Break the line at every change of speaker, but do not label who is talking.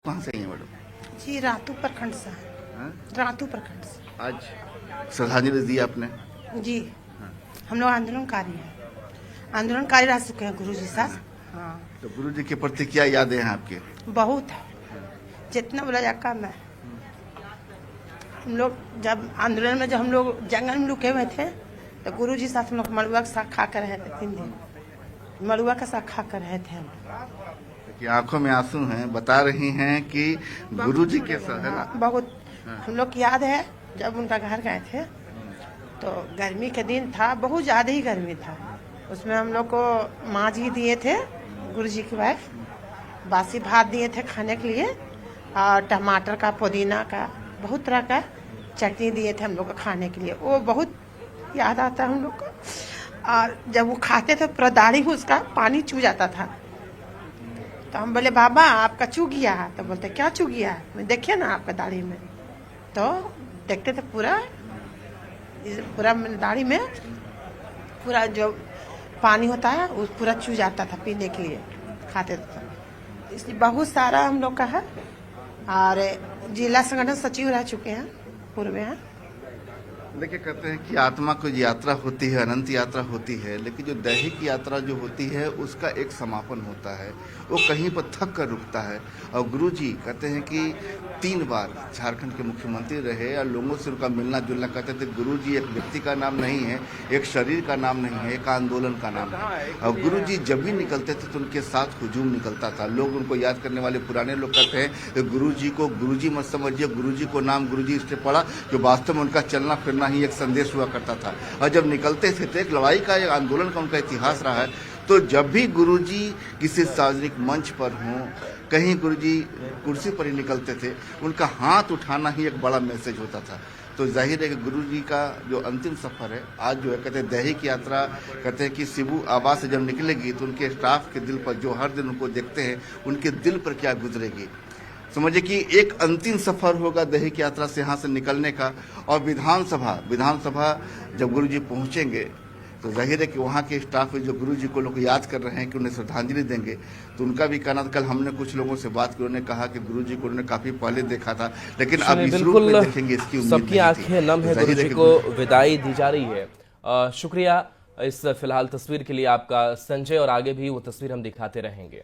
कहाँ से आई हैं मैडम?
जी रातू प्रखंड से है।
हाँ?
रातू प्रखंड से।
आज श्रद्धांजलि दी आपने?
जी हम लोग आंदोलनकारी हैं, आंदोलनकारी रह चुके हैं गुरु जी साथ। हाँ
तो गुरु जी के प्रति क्या यादें हैं आपके?
बहुत है, जितना बोला जाए कम है। हम लोग जब आंदोलन में, जब हम लोग जंगल में लुके हुए थे तो गुरु जी साथ हम लोग मड़ुआ का साग खा कर रहे थे। 3 दिन मड़ुआ का साग खा कर रहे थे हम।
कि आंखों में आंसू हैं, बता रही हैं कि गुरु जी के साथ है ना?
बहुत हम लोग की याद है जब उनका घर गए थे तो गर्मी के दिन था, बहुत ज़्यादा ही गर्मी था। उसमें हम लोग को माँ जी दिए थे, गुरु जी की वाइफ, बासी भात दिए थे खाने के लिए, और टमाटर का, पुदीना का, बहुत तरह का चटनी दिए थे हम लोग को खाने के लिए। वो बहुत याद आता है हम लोग को। और जब वो खाते थे पूरा दाढ़ी में उसका पानी चू जाता था। तो हम बोले बाबा आपका चू गया है? तो बोलते क्या चू गया है? मैं देखिए ना आपका दाढ़ी में। तो देखते थे पूरा दाढ़ी में पूरा जो पानी होता है वो पूरा चू जाता था पीने के लिए, खाते थे। इसलिए बहुत सारा हम लोग का है। और जिला संगठन सचिव रह चुके हैं, पूर्व हैं।
देखिए, कहते हैं कि आत्मा को यात्रा होती है, अनंत यात्रा होती है, लेकिन जो दैहिक यात्रा जो होती है उसका एक समापन होता है, वो कहीं पर थक कर रुकता है। और गुरु जी कहते हैं कि 3 बार झारखंड के मुख्यमंत्री रहे और लोगों से उनका मिलना जुलना। कहते थे गुरु जी एक व्यक्ति का नाम नहीं है, एक शरीर का नाम नहीं है, एक आंदोलन का नाम है। और गुरु जी जब भी निकलते थे तो उनके साथ हुजूम निकलता था। लोग उनको याद करने वाले पुराने लोग कहते हैं कि गुरु जी को गुरु जी मत समझिए, गुरु जी को नाम गुरु जी इसलिए पड़ा कि वास्तव में उनका चलना फिरना ही एक संदेश हुआ करता था। और जब निकलते थे तो एक लड़ाई का, एक आंदोलन का उनका इतिहास रहा है। तो जब भी गुरुजी किसी सार्वजनिक मंच पर हों, कहीं गुरुजी कुर्सी पर ही निकलते थे, उनका हाथ उठाना ही एक बड़ा मैसेज होता था। तो जाहिर है कि गुरुजी का जो अंतिम सफर है आज जो है, कहते हैं दैहिक यात्रा, कहते हैं कि शिबू आवास से जब निकलेगी तो उनके स्टाफ के दिल पर, जो हर दिन उनको देखते हैं, उनके दिल पर क्या गुजरेगी। समझिए कि एक अंतिम सफर होगा दैहिक यात्रा से यहाँ से निकलने का। और विधानसभा जब गुरुजी पहुँचेंगे तो जाहिर है कि वहाँ के स्टाफ जो गुरुजी को लोग याद कर रहे हैं कि उन्हें श्रद्धांजलि देंगे, तो उनका भी कहना। कल हमने कुछ लोगों से बात की, उन्होंने कहा कि गुरुजी को उन्होंने काफी पहले देखा था, लेकिन अब इस रूप में देखेंगे इसकी उम्मीद
सबकी आंखें नम है। गुरुजी को विदाई दी जा रही है। शुक्रिया इस फिलहाल तस्वीर के लिए आपका संजय, और आगे भी वो तस्वीर हम दिखाते रहेंगे।